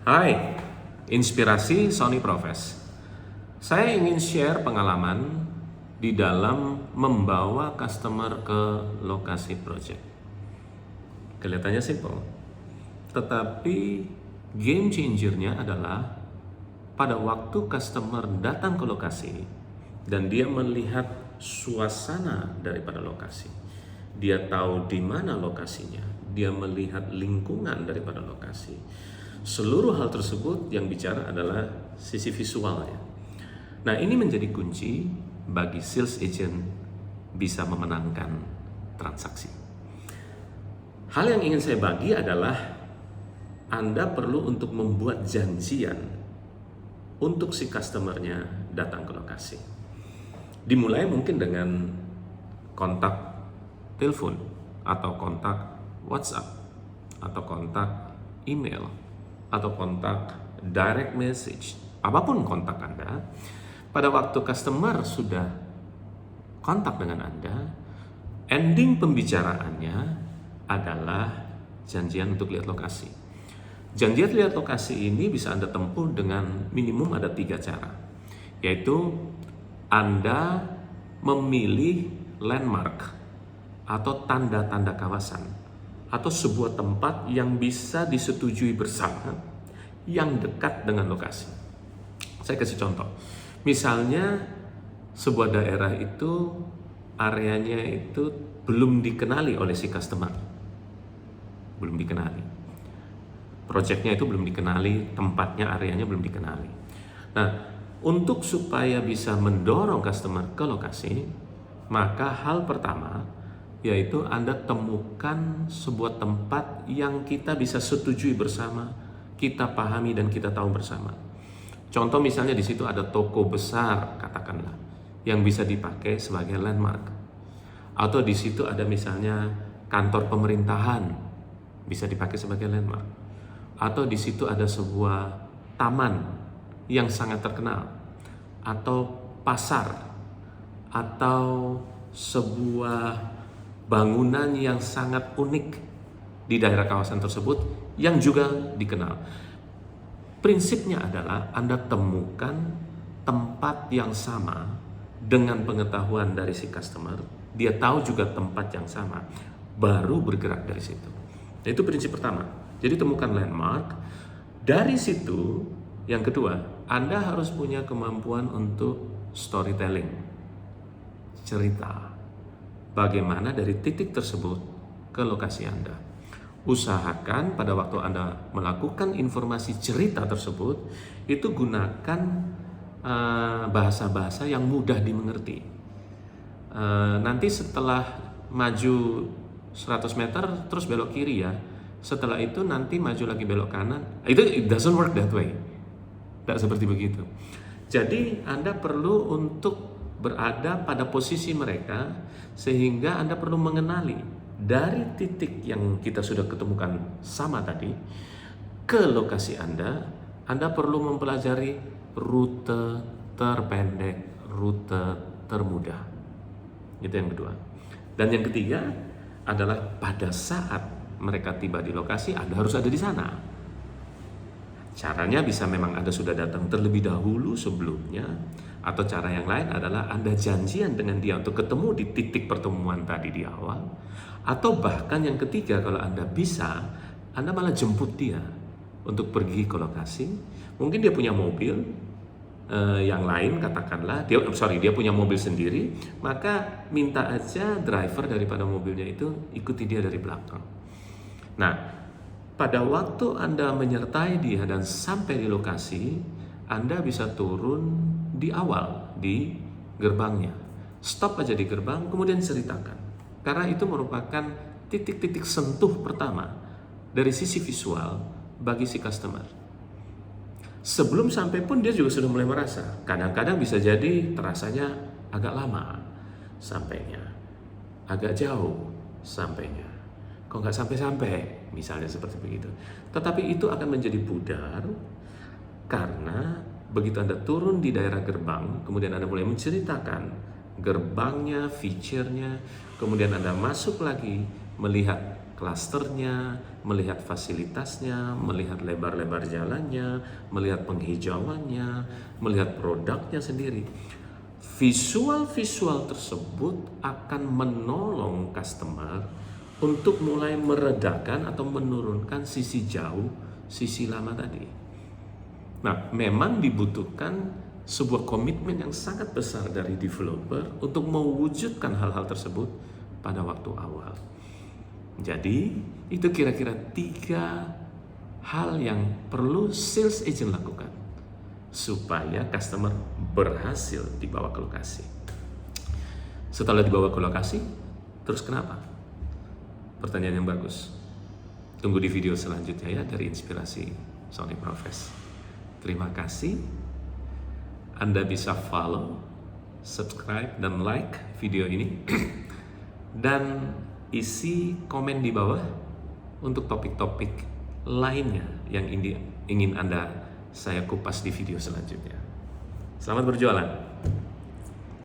Hai, Inspirasi Sony Profes. Saya ingin share pengalaman di dalam membawa customer ke lokasi project. Kelihatannya simple, tetapi game changer-nya adalah pada waktu customer datang ke lokasi dan dia melihat suasana daripada lokasi. Dia tahu di mana lokasinya, dia melihat lingkungan daripada lokasi. Seluruh hal tersebut yang bicara adalah sisi visualnya. Nah, ini menjadi kunci bagi sales agent bisa memenangkan transaksi. Hal yang ingin saya bagi adalah Anda perlu untuk membuat janjian untuk si customernya datang ke lokasi. Dimulai mungkin dengan kontak telepon atau kontak WhatsApp atau kontak email atau kontak direct message, apapun kontak Anda. Pada waktu customer sudah kontak dengan Anda, ending pembicaraannya adalah janjian untuk lihat lokasi. Janjian lihat lokasi ini bisa Anda tempuh dengan minimum ada 3 cara, yaitu Anda memilih landmark atau tanda-tanda kawasan atau sebuah tempat yang bisa disetujui bersama yang dekat dengan lokasi. Saya kasih contoh. Misalnya sebuah daerah itu areanya itu belum dikenali oleh si customer. Belum dikenali. Projectnya itu belum dikenali, tempatnya, areanya belum dikenali. Nah, untuk supaya bisa mendorong customer ke lokasi, maka hal pertama yaitu Anda temukan sebuah tempat yang kita bisa setujui bersama, kita pahami dan kita tahu bersama. Contoh misalnya di situ ada toko besar, katakanlah, yang bisa dipakai sebagai landmark. Atau di situ ada misalnya kantor pemerintahan, bisa dipakai sebagai landmark. Atau di situ ada sebuah taman yang sangat terkenal, atau pasar, atau sebuah bangunan yang sangat unik di daerah kawasan tersebut yang juga dikenal. Prinsipnya adalah Anda temukan tempat yang sama dengan pengetahuan dari si customer, dia tahu juga tempat yang sama, baru bergerak dari situ. Itu prinsip pertama. Jadi temukan landmark. Dari situ, yang kedua, Anda harus punya kemampuan untuk storytelling, cerita. Bagaimana dari titik tersebut ke lokasi Anda. Usahakan pada waktu Anda melakukan informasi cerita tersebut, itu gunakan bahasa-bahasa yang mudah dimengerti. Nanti setelah maju 100 meter terus belok kiri ya. Setelah itu nanti maju lagi belok kanan. Itu it doesn't work that way. Tidak seperti begitu. Jadi Anda perlu untuk berada pada posisi mereka sehingga Anda perlu mengenali dari titik yang kita sudah ketemukan sama tadi ke lokasi Anda perlu mempelajari rute terpendek, rute termudah. Itu yang kedua. Dan yang ketiga adalah pada saat mereka tiba di lokasi, Anda harus ada di sana. Caranya bisa memang Anda sudah datang terlebih dahulu sebelumnya, atau cara yang lain adalah Anda janjian dengan dia untuk ketemu di titik pertemuan tadi di awal, atau bahkan yang ketiga kalau Anda bisa, Anda malah jemput dia untuk pergi ke lokasi. Mungkin dia punya mobil yang lain, katakanlah dia punya mobil sendiri, maka minta aja driver daripada mobilnya itu ikuti dia dari belakang. Nah, pada waktu Anda menyertai dia dan sampai di lokasi, Anda bisa turun di awal, di gerbangnya. Stop aja di gerbang, kemudian ceritakan. Karena itu merupakan titik-titik sentuh pertama dari sisi visual bagi si customer. Sebelum sampai pun dia juga sudah mulai merasa. Kadang-kadang bisa jadi terasanya agak lama sampainya, agak jauh sampainya. Kok nggak sampai-sampai, misalnya seperti begitu. Tetapi itu akan menjadi pudar karena begitu Anda turun di daerah gerbang, kemudian Anda mulai menceritakan gerbangnya, feature-nya, kemudian Anda masuk lagi melihat klasternya, melihat fasilitasnya, melihat lebar-lebar jalannya, melihat penghijauannya, melihat produknya sendiri. Visual-visual tersebut akan menolong customer untuk mulai meredakan atau menurunkan sisi jauh, sisi lama tadi. Nah, memang dibutuhkan sebuah komitmen yang sangat besar dari developer untuk mewujudkan hal-hal tersebut pada waktu awal. Jadi, itu kira-kira 3 hal yang perlu sales agent lakukan supaya customer berhasil dibawa ke lokasi. Setelah dibawa ke lokasi, terus kenapa? Pertanyaan yang bagus. Tunggu di video selanjutnya ya dari Inspirasi Sony Profes. Terima kasih. Anda bisa follow, subscribe, dan like video ini. Dan isi komen di bawah untuk topik-topik lainnya yang ingin saya kupas di video selanjutnya. Selamat berjualan.